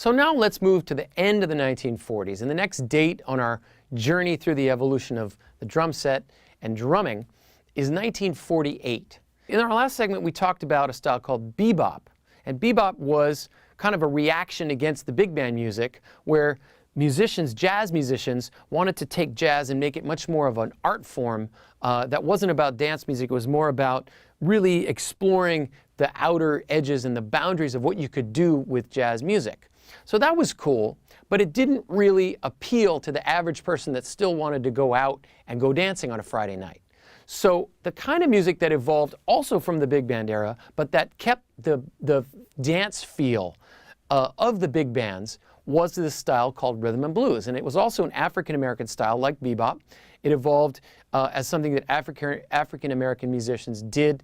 So now let's move to the end of the 1940s, and the next date on our journey through the evolution of the drum set and drumming is 1948. In our last segment, we talked about a style called bebop, and bebop was kind of a reaction against the big band music, where musicians, jazz musicians, wanted to take jazz and make it much more of an art form that wasn't about dance music. It was more about really exploring the outer edges and the boundaries of what you could do with jazz music. So that was cool, but it didn't really appeal to the average person that still wanted to go out and go dancing on a Friday night. So the kind of music that evolved also from the big band era, but that kept the dance feel of the big bands, was this style called rhythm and blues. And it was also an African-American style like bebop. It evolved as something that African-American musicians did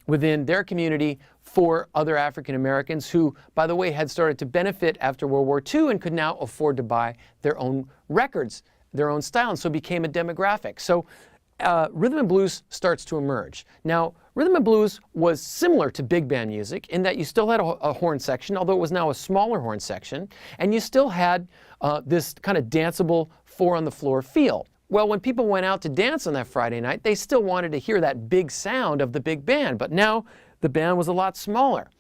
within their community for other African Americans who, by the way, had started to benefit after World War II and could now afford to buy their own records, their own style, and so became a demographic. So rhythm and blues starts to emerge. Now, rhythm and blues was similar to big band music in that you still had a horn section, although it was now a smaller horn section, and you still had this kind of danceable four-on-the-floor feel. Well, when people went out to dance on that Friday night, they still wanted to hear that big sound of the big band, but now the band was a lot smaller.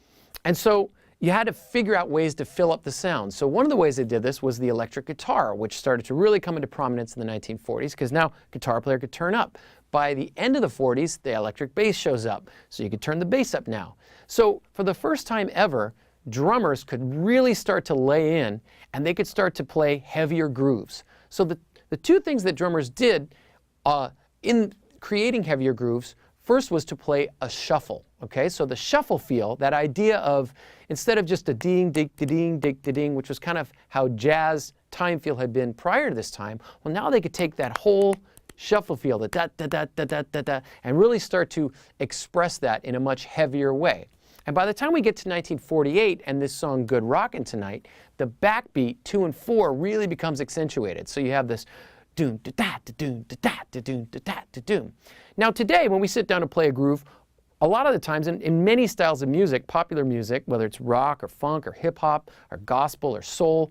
And so you had to figure out ways to fill up the sound. So one of the ways they did this was the electric guitar, which started to really come into prominence in the 1940s, because now guitar player could turn up. By the end of the 40s, the electric bass shows up, so you could turn the bass up now. So for the first time ever, drummers could really start to lay in, and they could start to play heavier grooves. So the two things that drummers did in creating heavier grooves, first was to play a shuffle, okay? So the shuffle feel, that idea of, instead of just a ding, ding, ding, ding, ding, which was kind of how jazz time feel had been prior to this time, well, now they could take that whole shuffle feel, the da, da, da, da, da, da, da, and really start to express that in a much heavier way. And by the time we get to 1948 and this song Good Rockin' Tonight, the backbeat 2 and 4 really becomes accentuated. So you have this doom da da da doom da da da doom da da da doom. Now today, when we sit down to play a groove, a lot of the times in many styles of music, popular music, whether it's rock or funk or hip hop or gospel or soul,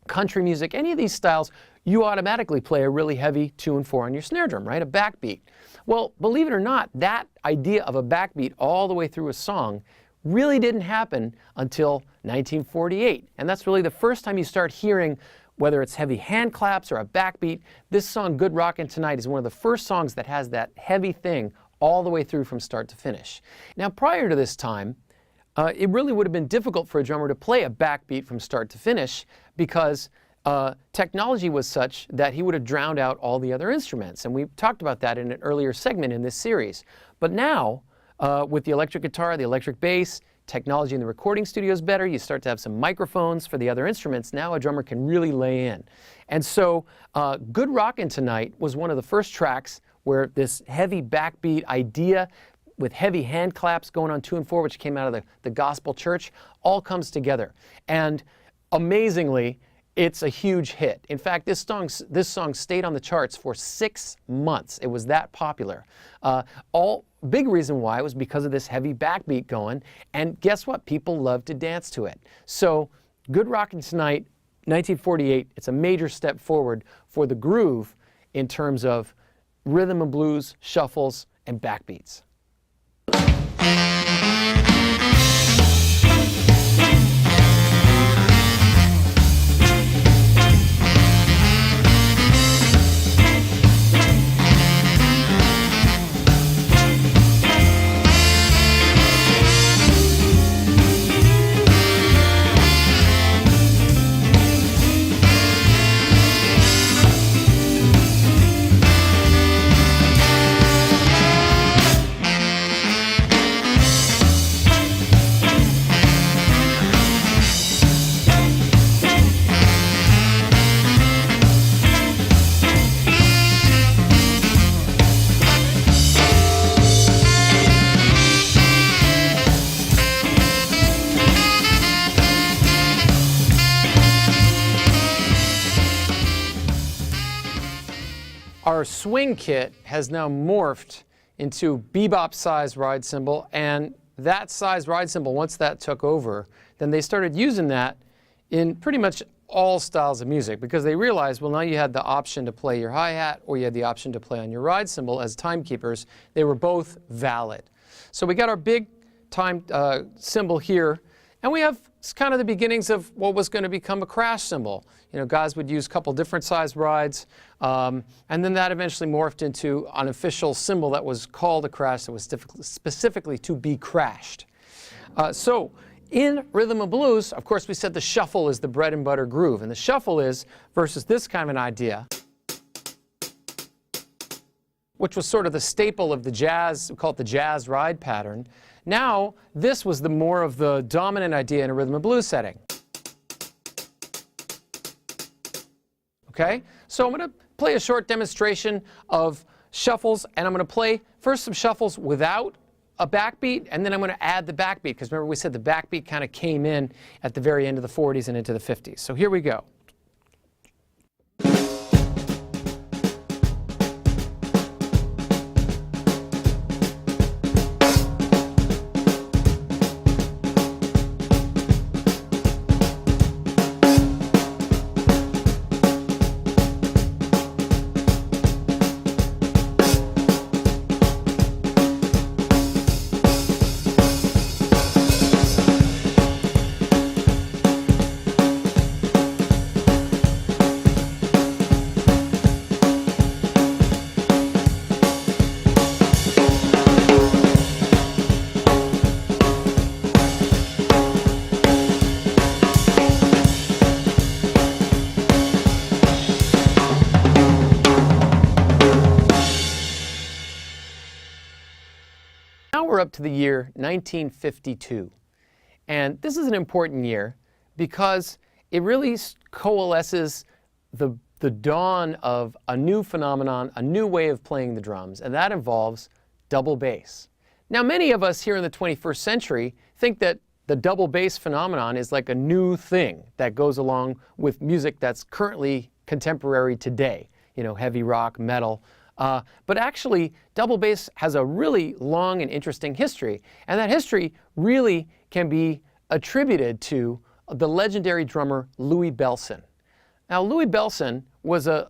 country music, any of these styles, you automatically play a really heavy 2 and 4 on your snare drum, right? A backbeat. Well, believe it or not, that idea of a backbeat all the way through a song really didn't happen until 1948. And that's really the first time you start hearing, whether it's heavy hand claps or a backbeat, this song, Good Rockin' Tonight, is one of the first songs that has that heavy thing all the way through from start to finish. Now, prior to this time, it really would have been difficult for a drummer to play a backbeat from start to finish because technology was such that he would have drowned out all the other instruments. And we talked about that in an earlier segment in this series. But now, with the electric guitar, the electric bass, technology in the recording studio is better, you start to have some microphones for the other instruments, now a drummer can really lay in. And so Good Rockin' Tonight was one of the first tracks where this heavy backbeat idea with heavy hand claps going on 2 and 4, which came out of the gospel church, all comes together. And amazingly, it's a huge hit. In fact, this song stayed on the charts for 6 months. It was that popular. Big reason why was because of this heavy backbeat going, and guess what? People love to dance to it. So Good Rockin' Tonight, 1948, it's a major step forward for the groove in terms of rhythm and blues, shuffles, and backbeats. Our swing kit has now morphed into bebop-sized ride cymbal, and that size ride cymbal, once that took over, then they started using that in pretty much all styles of music, because they realized, well, now you had the option to play your hi-hat or you had the option to play on your ride cymbal as timekeepers. They were both valid. So we got our big time cymbal here, and we have kind of the beginnings of what was going to become a crash cymbal. You know, guys would use a couple different size rides, and then that eventually morphed into an official cymbal that was called a crash, that was specifically to be crashed. So in rhythm and blues, of course, we said the shuffle is the bread and butter groove, and the shuffle is versus this kind of an idea, which was sort of the staple of the jazz, we call it the jazz ride pattern. Now, this was the more of the dominant idea in a rhythm and blues setting. Okay, so I'm going to play a short demonstration of shuffles, and I'm going to play first some shuffles without a backbeat, and then I'm going to add the backbeat, because remember we said the backbeat kind of came in at the very end of the 40s and into the 50s. So here we go. Now we're up to the year 1952, and this is an important year because it really coalesces the dawn of a new phenomenon, a new way of playing the drums, and that involves double bass. Now, many of us here in the 21st century think that the double bass phenomenon is like a new thing that goes along with music that's currently contemporary today, you know, heavy rock, metal. But actually, double bass has a really long and interesting history, and that history really can be attributed to the legendary drummer Louie Bellson. Now, Louie Bellson was a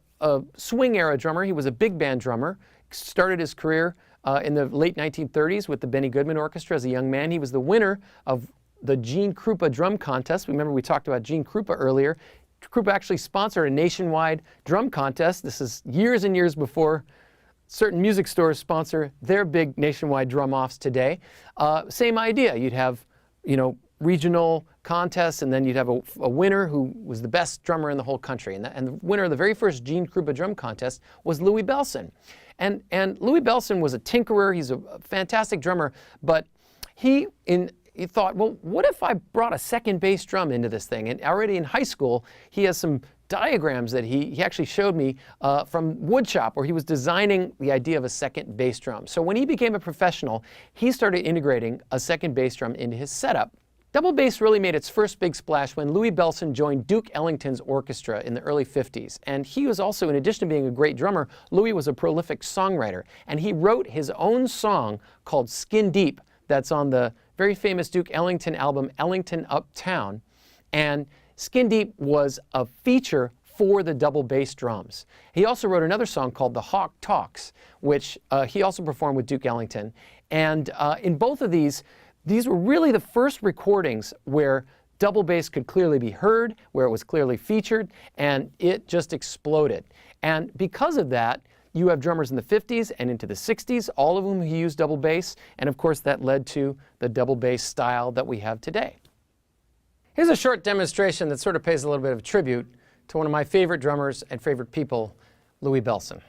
swing-era drummer. He was a big band drummer. Started his career in the late 1930s with the Benny Goodman Orchestra as a young man. He was the winner of the Gene Krupa drum contest. Remember we talked about Gene Krupa earlier. Krupa actually sponsored a nationwide drum contest. This is years and years before certain music stores sponsor their big nationwide drum-offs today. Same idea. You'd have, you know, regional contests, and then you'd have a winner who was the best drummer in the whole country. And the winner of the very first Gene Krupa drum contest was Louie Bellson. And Louie Bellson was a tinkerer. He's a fantastic drummer, but he thought, well, what if I brought a second bass drum into this thing? And already in high school, he has some diagrams that he actually showed me from woodshop, where he was designing the idea of a second bass drum. So when he became a professional, he started integrating a second bass drum into his setup. Double bass really made its first big splash when Louie Bellson joined Duke Ellington's orchestra in the early 50s. And he was also, in addition to being a great drummer, Louie was a prolific songwriter. And he wrote his own song called Skin Deep that's on the very famous Duke Ellington album, Ellington Uptown. And Skin Deep was a feature for the double bass drums. He also wrote another song called The Hawk Talks, which he also performed with Duke Ellington. And in both of these were really the first recordings where double bass could clearly be heard, where it was clearly featured, and it just exploded. And because of that, you have drummers in the 50s and into the 60s, all of whom who used double bass, and of course that led to the double bass style that we have today. Here's a short demonstration that sort of pays a little bit of tribute to one of my favorite drummers and favorite people, Louie Bellson.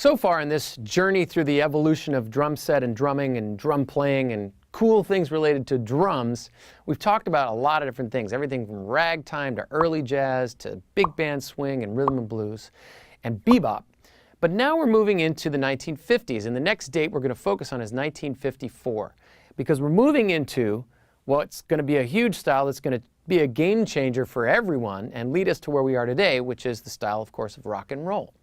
So far in this journey through the evolution of drum set and drumming and drum playing and cool things related to drums, we've talked about a lot of different things, everything from ragtime to early jazz to big band swing and rhythm and blues and bebop. But now we're moving into the 1950s, and the next date we're going to focus on is 1954, because we're moving into what's going to be a huge style that's going to be a game changer for everyone and lead us to where we are today, which is the style, of course, of rock and roll.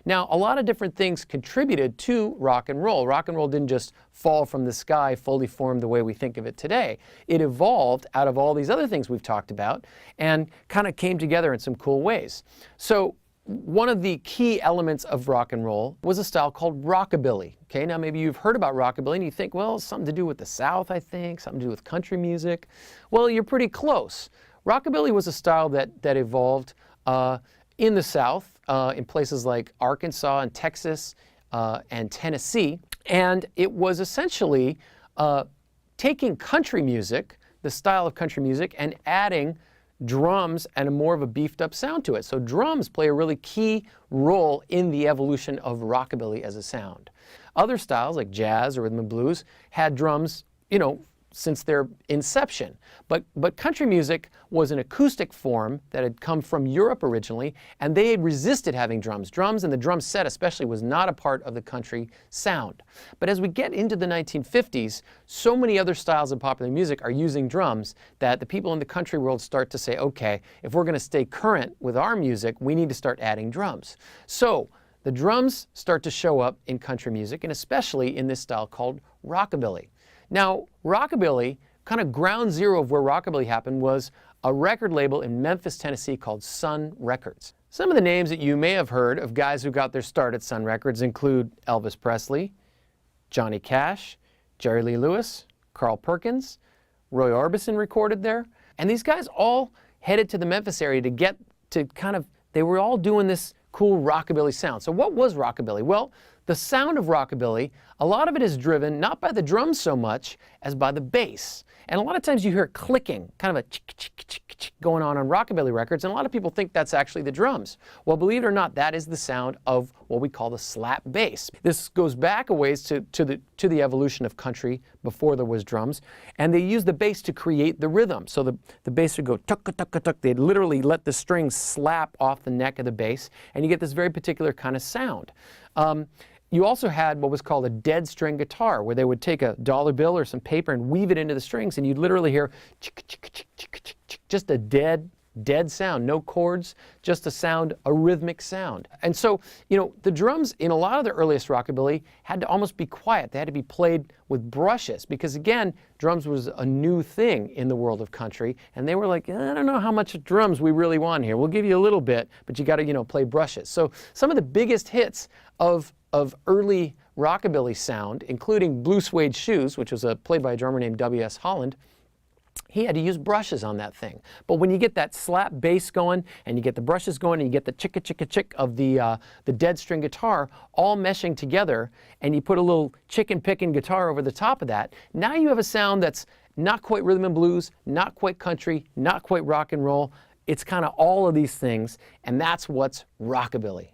Now, a lot of different things contributed to rock and roll. Rock and roll didn't just fall from the sky, fully formed the way we think of it today. It evolved out of all these other things we've talked about and kind of came together in some cool ways. So one of the key elements of rock and roll was a style called rockabilly. Okay, now maybe you've heard about rockabilly and you think, well, it's something to do with the South, I think, something to do with country music. Well, you're pretty close. Rockabilly was a style that evolved in the South, in places like Arkansas and Texas and Tennessee. And it was essentially taking country music, the style of country music, and adding drums and a more of a beefed up sound to it. So drums play a really key role in the evolution of rockabilly as a sound. Other styles like jazz or rhythm and blues had drums, since their inception. But country music was an acoustic form that had come from Europe originally, and they had resisted having drums. Drums and the drum set especially was not a part of the country sound. But as we get into the 1950s, so many other styles of popular music are using drums that the people in the country world start to say, okay, if we're going to stay current with our music, we need to start adding drums. So the drums start to show up in country music, and especially in this style called rockabilly. Now, rockabilly, kind of ground zero of where rockabilly happened, was a record label in Memphis, Tennessee called Sun Records. Some of the names that you may have heard of guys who got their start at Sun Records include Elvis Presley, Johnny Cash, Jerry Lee Lewis, Carl Perkins, Roy Orbison recorded there. And these guys all headed to the Memphis area to get to they were all doing this cool rockabilly sound. So what was rockabilly? Well, the sound of rockabilly, a lot of it is driven not by the drums so much as by the bass. And a lot of times you hear clicking, kind of a chick, chick, chick, chick going on rockabilly records, and a lot of people think that's actually the drums. Well, believe it or not, that is the sound of what we call the slap bass. This goes back a ways to the evolution of country before there was drums, and they used the bass to create the rhythm. So the bass would go tuk tuk tuk. They'd literally let the strings slap off the neck of the bass, and you get this very particular kind of sound. You also had what was called a dead string guitar, where they would take a dollar bill or some paper and weave it into the strings, and you'd literally hear chick, chick, chick, chick, chick, chick, just a dead sound, no chords, just a sound, a rhythmic sound. And so, the drums in a lot of the earliest rockabilly had to almost be quiet. They had to be played with brushes because, again, drums was a new thing in the world of country, and they were like, I don't know how much drums we really want here. We'll give you a little bit, but you got to, play brushes. So some of the biggest hits of early rockabilly sound, including Blue Suede Shoes, which was played by a drummer named W.S. Holland, he had to use brushes on that thing. But when you get that slap bass going, and you get the brushes going, and you get the chicka chicka chick of the dead string guitar all meshing together, and you put a little chicken picking guitar over the top of that, now you have a sound that's not quite rhythm and blues, not quite country, not quite rock and roll. It's kind of all of these things, and that's what's rockabilly.